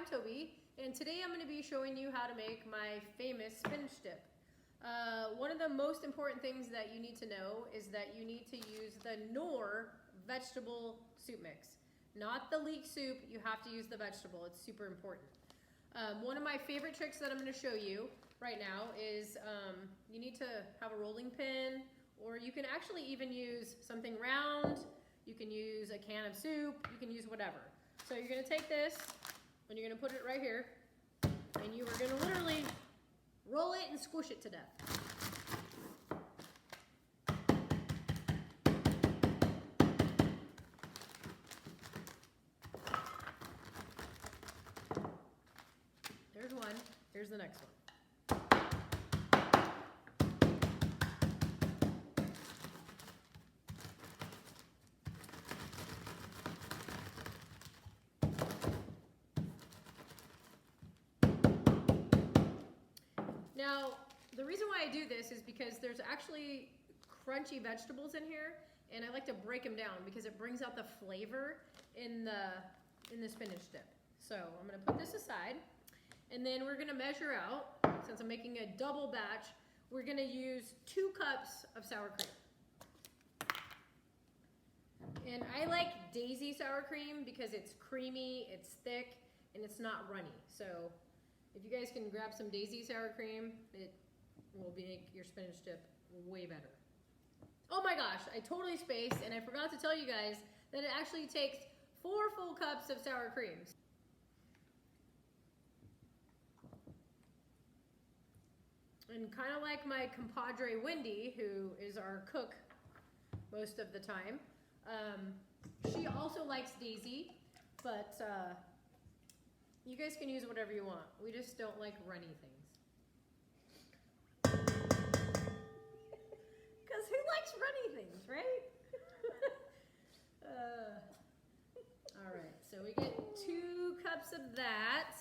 Toby, and today I'm going to be showing you how to make my famous spinach dip. One of the most important things that you need to know is that you need to use the Knorr vegetable soup mix. Not the leek soup, you have to use the vegetable, it's super important. One of my favorite tricks that I'm going to show you right now is you need to have a rolling pin, or you can actually even use something round, you can use a can of soup, you can use whatever. So you're going to take this and you're going to put it right here, and you are going to literally roll it and squish it to death. There's one, here's the next one. Now, the reason why I do this is because there's actually crunchy vegetables in here, and I like to break them down because it brings out the flavor in the spinach dip. So I'm going to put this aside, and then we're going to measure out, since I'm making a double batch, we're going to use 2 cups of sour cream. And I like Daisy sour cream because it's creamy, it's thick, and it's not runny. So if you guys can grab some Daisy sour cream, it will make your spinach dip way better. Oh my gosh, I totally spaced, and I forgot to tell you guys that it actually takes 4 full cups of sour cream. And kind of like my compadre Wendy, who is our cook most of the time, she also likes Daisy, but you guys can use whatever you want. We just don't like runny things. Because who likes runny things, right? All right, so we get 2 cups of that.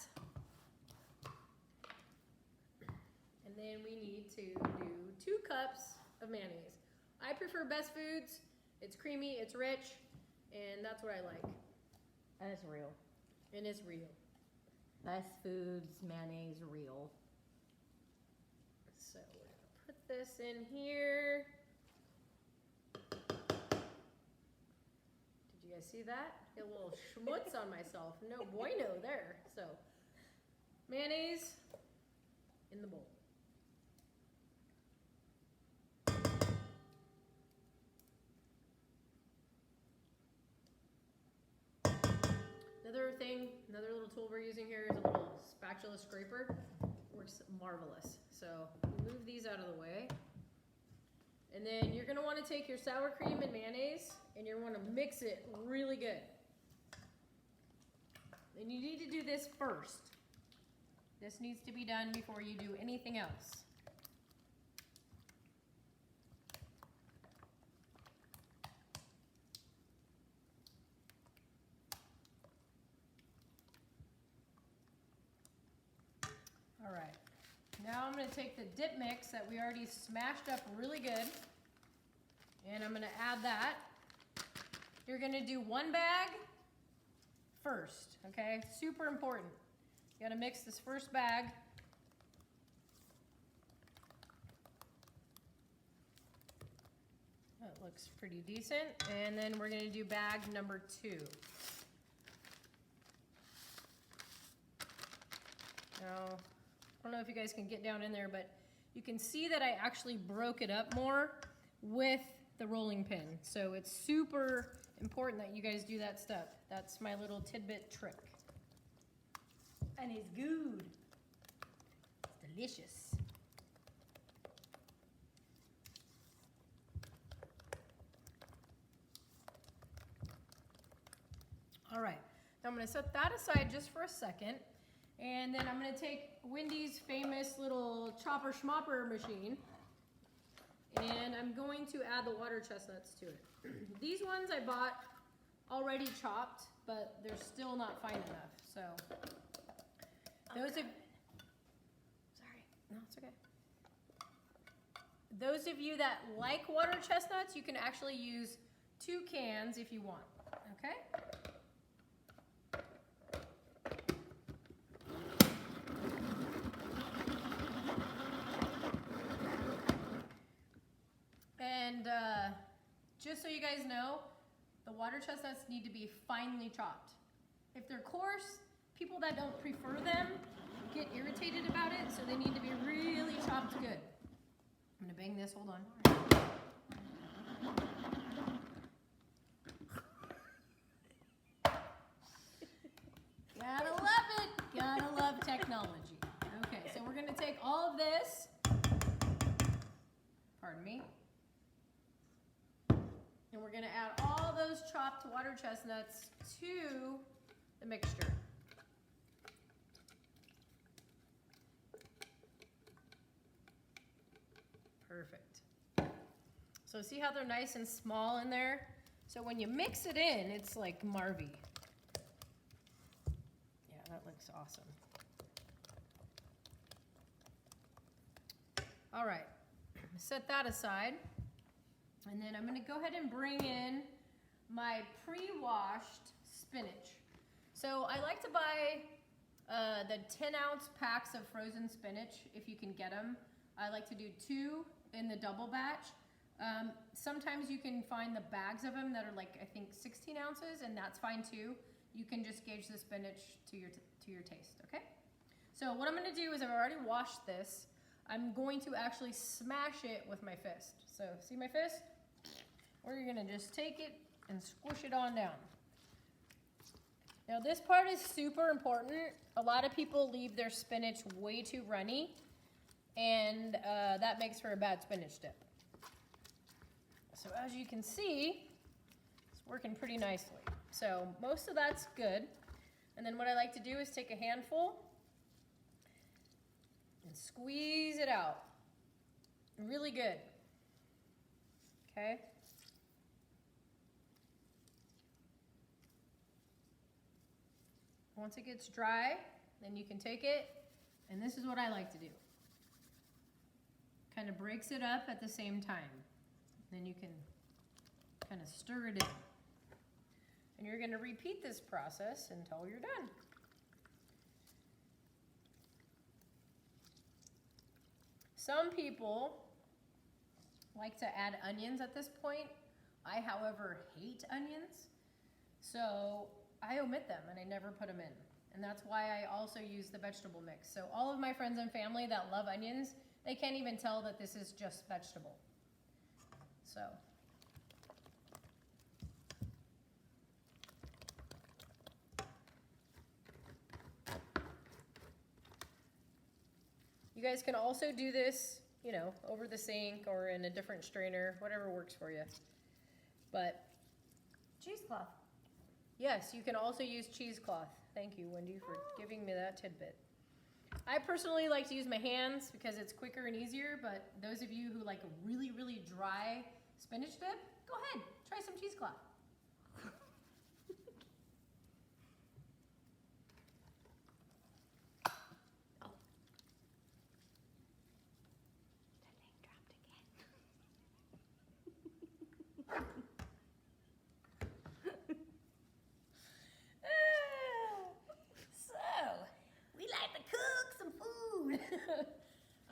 And then we need to do 2 cups of mayonnaise. I prefer Best Foods. It's creamy, it's rich, and that's what I like. And it's real. And it's real. Best Foods, mayonnaise, real. So we're gonna put this in here. Did you guys see that? Get a little schmutz on myself. No bueno there. So mayonnaise in the bowl. Another little tool we're using here is a little spatula scraper. Works marvelous. So move these out of the way. And then you're gonna wanna take your sour cream and mayonnaise and you're gonna mix it really good. And you need to do this first. This needs to be done before you do anything else. All right, now I'm going to take the dip mix that we already smashed up really good, and I'm going to add that. You're going to do 1 bag first, okay? Super important. You got to mix this first bag. That looks pretty decent, and then we're going to do bag number 2. Now, I don't know if you guys can get down in there, but you can see that I actually broke it up more with the rolling pin. So it's super important that you guys do that step. That's my little tidbit trick. And it's good. It's delicious. All right, now I'm gonna set that aside just for a second. And then I'm going to take Wendy's famous little chopper schmopper machine, and I'm going to add the water chestnuts to it. These ones I bought already chopped, but they're still not fine enough. So those of Those of you that like water chestnuts, you can actually use 2 cans if you want, okay? just so you guys know, the water chestnuts need to be finely chopped. If they're coarse, people that don't prefer them get irritated about it, so they need to be really chopped good. I'm gonna bang this, hold on. Gotta love it, gotta love technology. Okay, so we're gonna take all of this, pardon me, and we're gonna add all those chopped water chestnuts to the mixture. Perfect. So see how they're nice and small in there? So when you mix it in, it's like Marvy. Yeah, that looks awesome. All right, set that aside. And then I'm gonna go ahead and bring in my pre-washed spinach. So I like to buy the 10-ounce packs of frozen spinach if you can get them. I like to do 2 in the double batch. Sometimes you can find the bags of them that are like, I think 16 ounces, and that's fine too. You can just gauge the spinach to your taste, okay? So what I'm gonna do is I've already washed this. I'm going to actually smash it with my fist. So see my fist? We're gonna just take it and squish it on down. Now this part is super important. A lot of people leave their spinach way too runny, and that makes for a bad spinach dip. So as you can see, it's working pretty nicely. So most of that's good. And then what I like to do is take a handful and squeeze it out. Really good. Okay? Once it gets dry, then you can take it, and this is what I like to do. Kind of breaks it up at the same time. Then you can kind of stir it in. And you're going to repeat this process until you're done. Some people like to add onions at this point. I, however, hate onions. So I omit them and I never put them in. And that's why I also use the vegetable mix. So all of my friends and family that love onions, they can't even tell that this is just vegetable. So. You guys can also do this, you know, over the sink or in a different strainer, whatever works for you. But Cheesecloth. yes, you can also use cheesecloth. Thank you, Wendy, for giving me that tidbit. I personally like to use my hands because it's quicker and easier, but those of you who like a really, really dry spinach dip, go ahead, try some cheesecloth.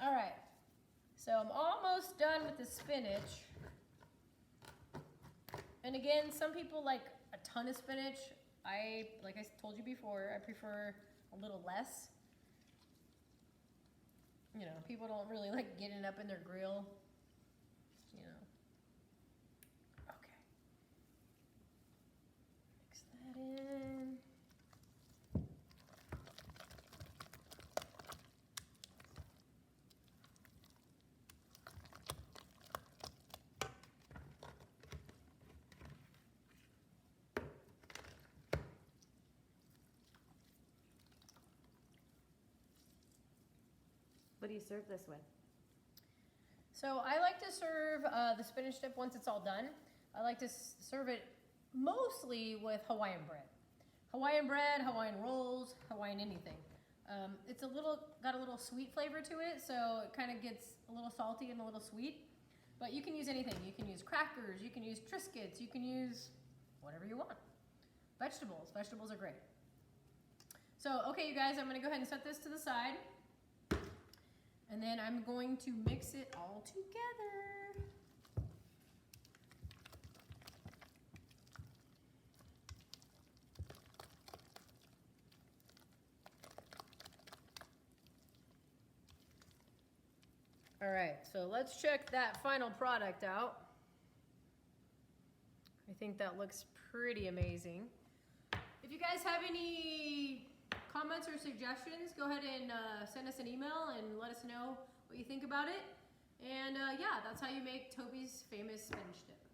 All right, so I'm almost done with the spinach. And again, some people like a ton of spinach. Like I told you before, I prefer a little less. You know, people don't really like getting up in their grill, you know. Okay. Mix that in. What do you serve this with? So I like to serve the spinach dip once it's all done. I like to serve it mostly with Hawaiian bread. Hawaiian bread, Hawaiian rolls, Hawaiian anything. It's got a little sweet flavor to it, so it kind of gets a little salty and a little sweet. But you can use anything. You can use crackers, you can use Triscuits, you can use whatever you want. Vegetables. Vegetables are great. So, okay, you guys, I'm going to go ahead and set this to the side. And then I'm going to mix it all together. All right, so let's check that final product out. I think that looks pretty amazing. If you guys have any comments or suggestions, go ahead and send us an email and let us know what you think about it. And yeah, that's how you make Tobie's famous spinach dip.